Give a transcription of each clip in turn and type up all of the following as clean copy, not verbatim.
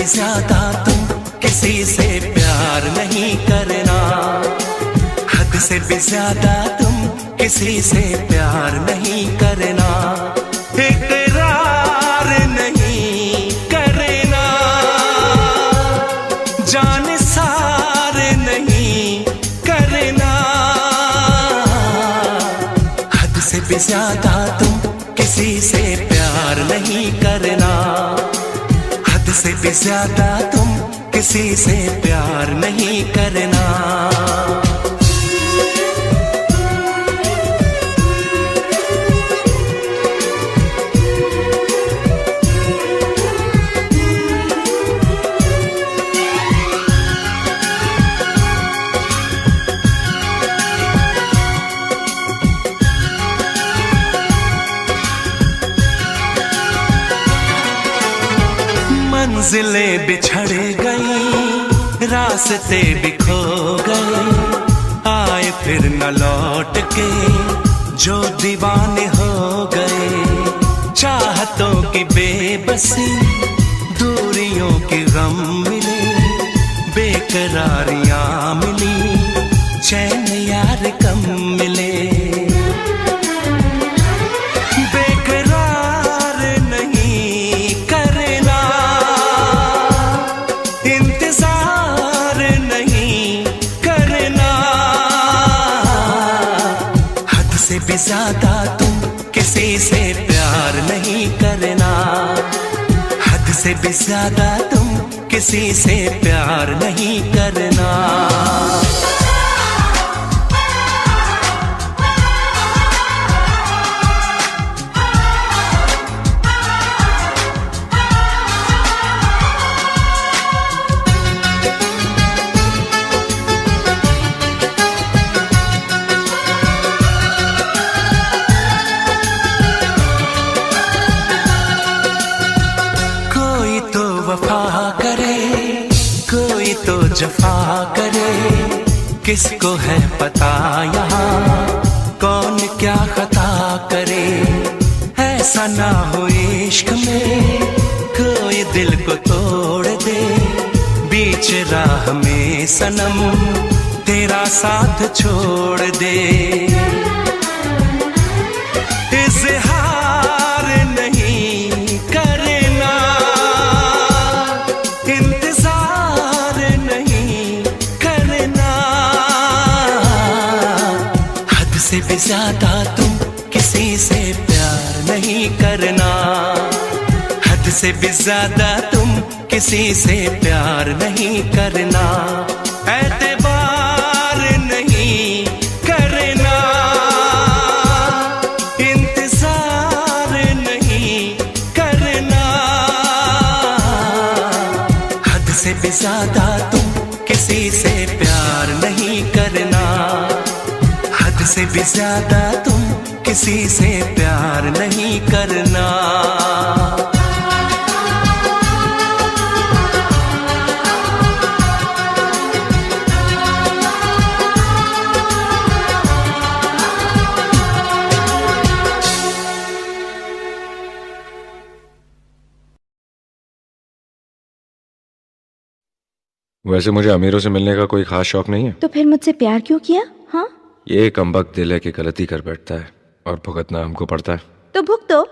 भी ज्यादा तुम किसी से प्यार नहीं करना, हद से भी ज्यादा तुम किसी से प्यार नहीं करना, इकरार नहीं करना, जान सार नहीं करना, हद से भी ज्यादा तुम किसी से प्यार नहीं करना, हद से भी ज्यादा तुम किसी से प्यार नहीं करना। मंजिलें बिछड़ गई, रास्ते भी खो गए, आए फिर न लौट के जो दीवाने हो गए, चाहतों की बेबसी दूरियों के गम मिले, बेकरारियां मिली, चैन यार कम मिले, भी ज्यादा तुम किसी से प्यार नहीं करना, हद से भी ज्यादा तुम किसी से प्यार नहीं करना। जफा करे किसको है पता यहाँ कौन क्या खता करे, ऐसा ना हो इश्क में कोई दिल को तोड़ दे, बीच राह में सनम तेरा साथ छोड़ दे, इज़हार नहीं करना, से भी ज्यादा तुम किसी से प्यार नहीं करना, हद से भी ज्यादा तुम किसी से प्यार नहीं करना, एतबार नहीं करना, इंतजार नहीं करना, हद से भी ज्यादा तुम किसी से प्यार नहीं करना, हद से भी ज्यादा तुम किसी से प्यार नहीं करना। वैसे मुझे अमीरों से मिलने का कोई खास शौक नहीं है। तो फिर मुझसे प्यार क्यों किया? हाँ, ये कमबख्त दिल है कि गलती कर बैठता है और भुगतना हमको पड़ता है। तो भुगतो।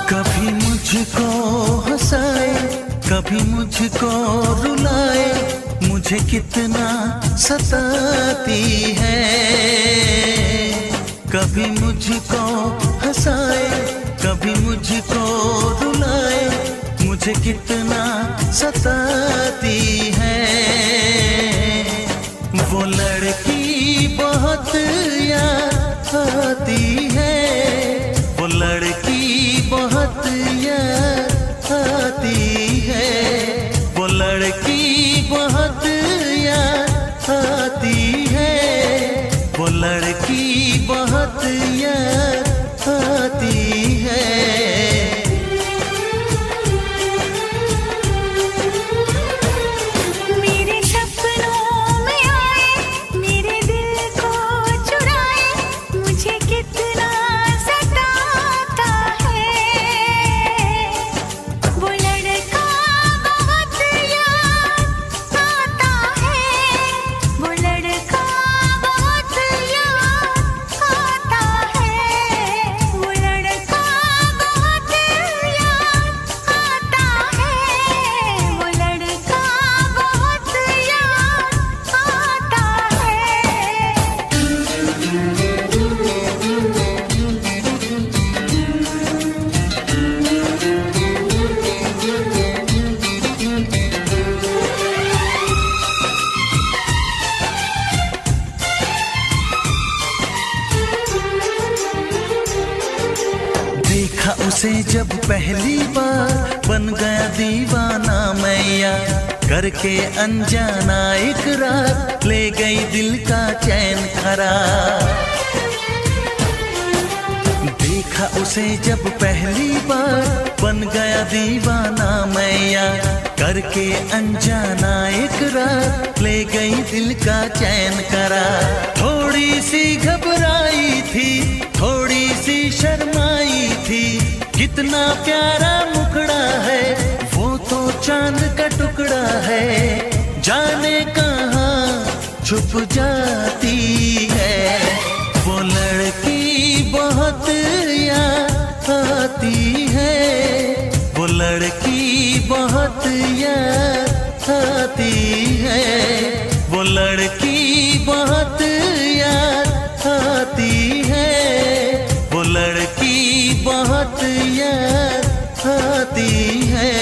कभी मुझको हंसाए, कभी मुझको रुलाए, मुझ मुझे कितना सताती है। कभी मुझको हंसाए, कभी मुझको रुलाए, मुझे कितना सताती है। वो लड़की बहुत याद आती है, वो लड़की बहुत याद आती है, वो लड़की बहुत याद आती है, वो लड़की बहुत याद आती है। उसे जब पहली बार बन गया दीवाना मैया, करके अनजाना इकरार ले गई दिल का चैन करार। देखा उसे जब पहली बार बन गया दीवाना मैया, करके अनजाना इकरार ले गई दिल का चैन करार। थोड़ी सी घबराई थी, थोड़ी सी शर्माई थी, कितना प्यारा मुखड़ा है, वो तो चांद का टुकड़ा है, जाने कहाँ छुप जाती है। वो लड़की बहुत याद आती है, वो लड़की बहुत याद आती है, वो लड़की बहुत याद आती है, वो लड़की बहुत याद आती है।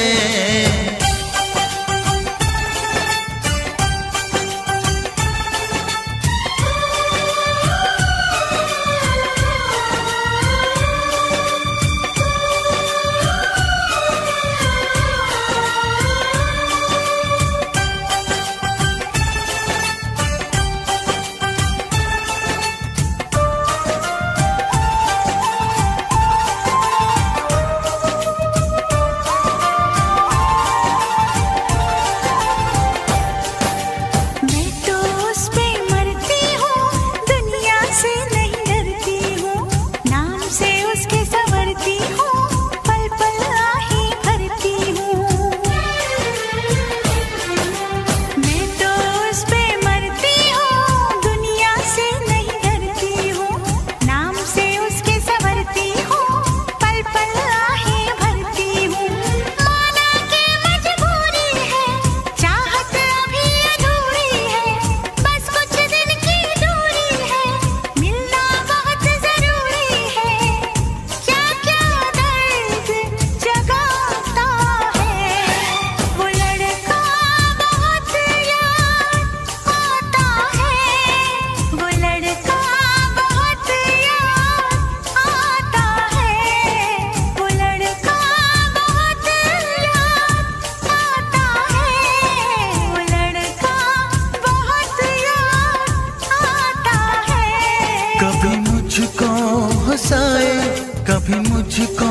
कभी मुझको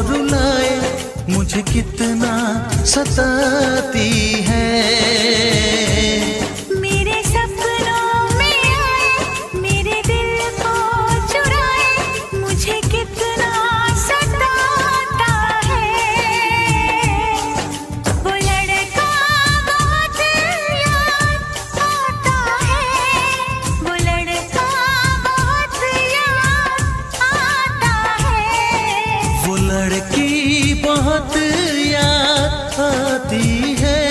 रुलाए, मुझे कितना सताती है। मेरे सपनों में आए, मेरे दिल को चुराए, मुझे कितना सताता है। वो लड़का बहुत याद आता है, वो लड़का बहुत याद आता है। वो लड़की बहुत याद आती है,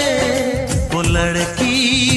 वो लड़की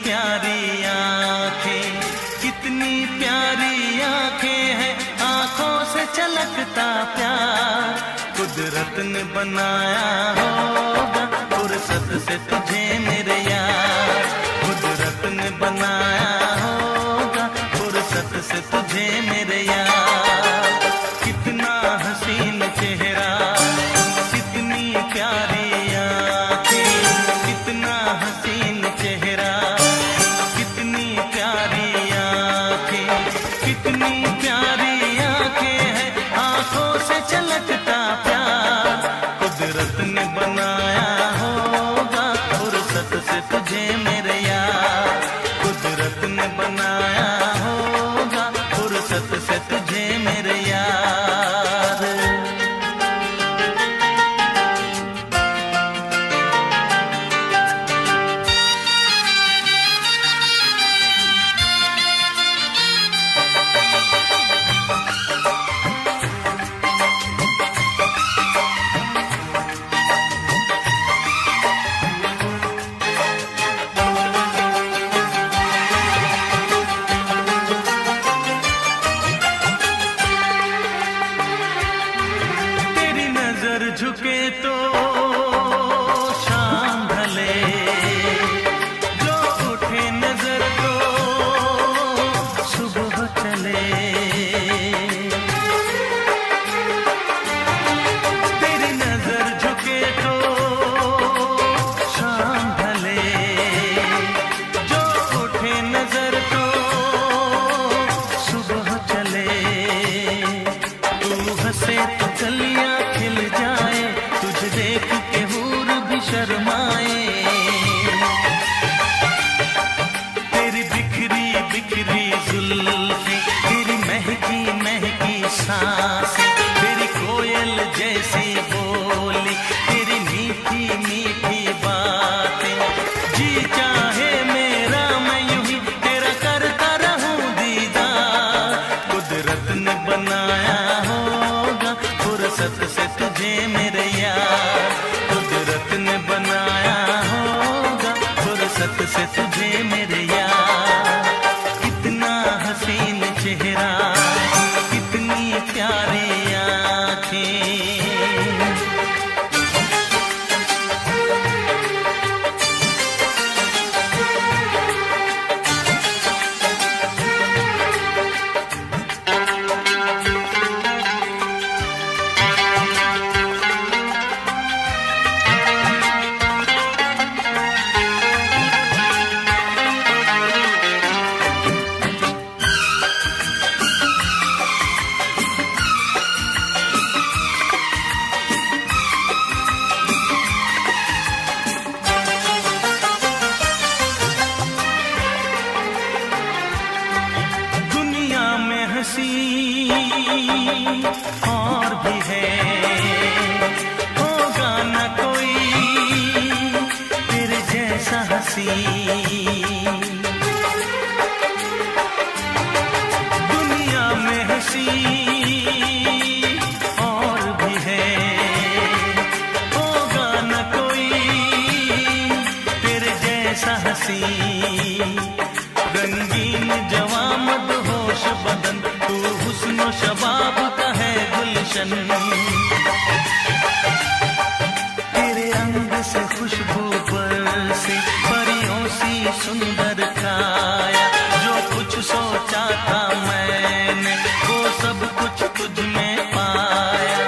प्यारी आंखें, कितनी प्यारी आंखें हैं, आंखों से छलकता प्यार। कुदरत ने बनाया होगा फुर्सत से तुझे मेरे यार, कुदरत ने बनाया होगा फुर्सत से तुझे मेरे यार। कितना हसीन चेहरा, कितनी प्यारी आंखें, कितना हसीन चेहरा, कितनी प्यारी आंखें, कितनी प्यारी आंखें हैं, आंखों से छलकता प्यार। कुदरत ने बनाया होगा फुर्सत से तुझे मेरे यार, कुदरत ने बनाया होगा फुर्सत से तुझे मेरे यार। झुके तो शाम ढले, जो उठे नजर तो सुबह चले। तेरी नजर झुके तो शाम ढले, जो उठे नजर तो सुबह चले। तू हंसे तो कलियां खिल जाए, तुझे देख के हूर भी शर्माए। तेरी बिखरी बिखरी जुल्फें, तेरी महकी महकी सांसें, तेरी कोयल जैसी बोली, तेरी मीठी मीठी बातें। जी चाहे मेरा मैं यूं ही तेरा करता रहूं दीदार। कुदरत ने बनाया होगा फुर्सत से तुझे मेरे यार, कुदरत ने बनाया होगा फुर्सत से तुझे मेरे यार। कितना हसीन चेहरा, कितनी प्यारी आंखें। और भी है, होगा न कोई तेरे जैसा हंसी। दुनिया में हंसी और भी है, होगा न कोई तेरे जैसा हंसी। रंगीन जवां मदहोश बदन, तू हुस्न शबाब का है गुलशन। तेरे अंग से खुशबू बरसे, परियों सी सुंदर काया। जो कुछ सोचा था मैंने, वो सब कुछ तुझ में पाया।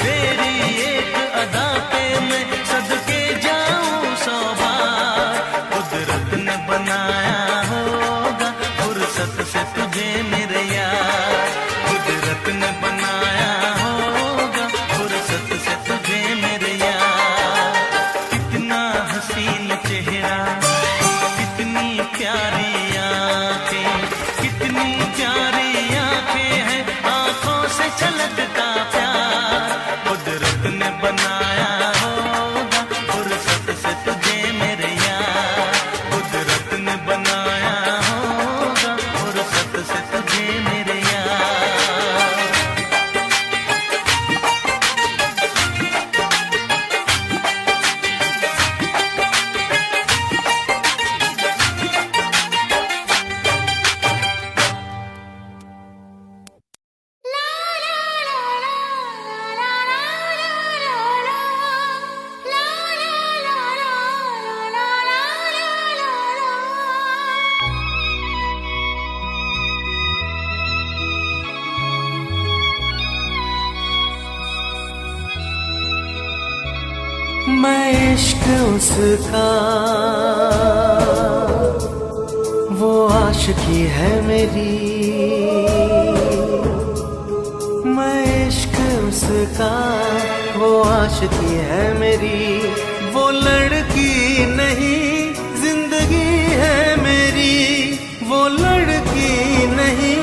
तेरी एक अदा पे मैं सदके जाऊं 100 बार। कुदरत ने बनाया होगा फुर्सत से तुझे मेरे यार, कुदरत ने बनाया होगा फुर्सत से तुझे मेरे यार। कितना हसीन चेहरा, कितनी प्यारी आंखें, कितनी प्यारी आंखें हैं, आंखों से छलकता प्यार। कुदरत ने बनाया होगा फुर्सत से तुझे मेरे यार, कुदरत ने बनाया होगा फुर्सत से तुझे मेरे यार। इश्क उसका वो आशिकी है मेरी, मैं इश्क उसका वो आशिकी है मेरी, वो लड़की नहीं जिंदगी है मेरी, वो लड़की नहीं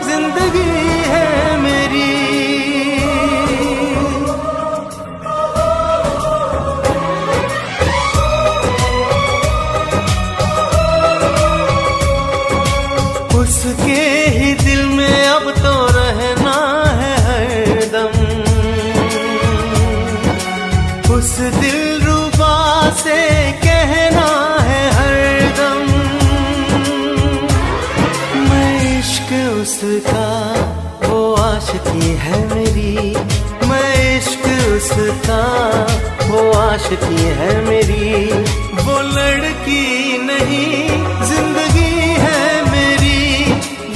जिंदगी है मेरी। उसके ही दिल में अब तो रहना है हरदम, उस दिलरुबा से कहना है हरदम, मैं इश्क उसका वो आशिकी है मेरी, मैं इश्क उसका वो आशिकी है मेरी, वो लड़की नहीं जिंदगी है मेरी,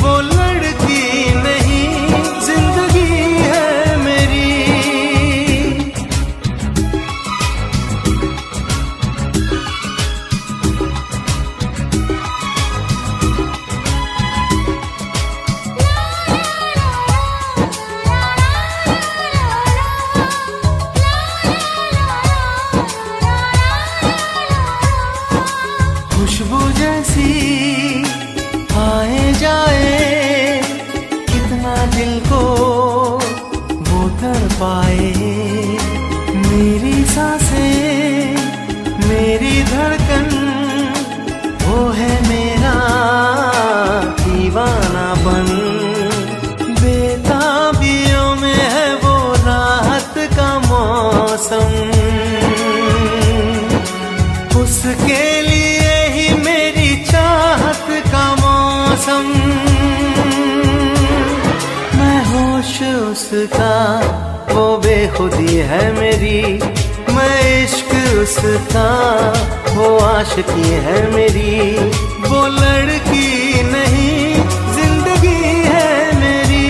वो लड़की नहीं जिंदगी है मेरी। खुशबू जैसी आए जाए, कितना दिल को वो कर पाए, मेरी सांसें मेरी धड़कन वो है मेरा दीवानापन, बेताबियों में है वो राहत का मौसम, उसके लिए ही मेरी चाहत का मौसम, मैं होश उसका वो बेखुदी है मेरी, मैं इश्क उसका वो आशिकी है मेरी, वो लड़की नहीं जिंदगी है मेरी।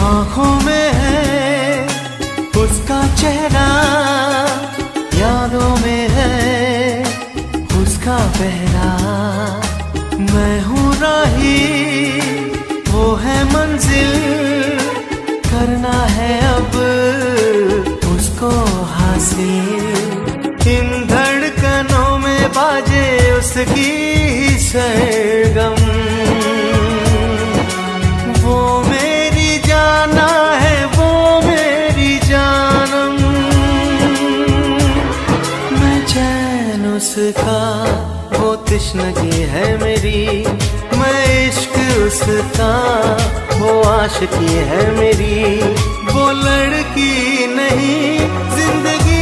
आँखों में है उसका चेहरा, यादों में है उसका पहरा, मैं हूँ राही वो है मंजिल, करना है अब उसको हासिल, इन धड़कनों में बाजे उसकी ही सरगम, वो मेरी जाना है वो मेरी जानम, मैं चैन उसका वो तश्नगी है मेरी, मैं इश्क उसका वो आशिकी है मेरी, वो लड़की नहीं जिंदगी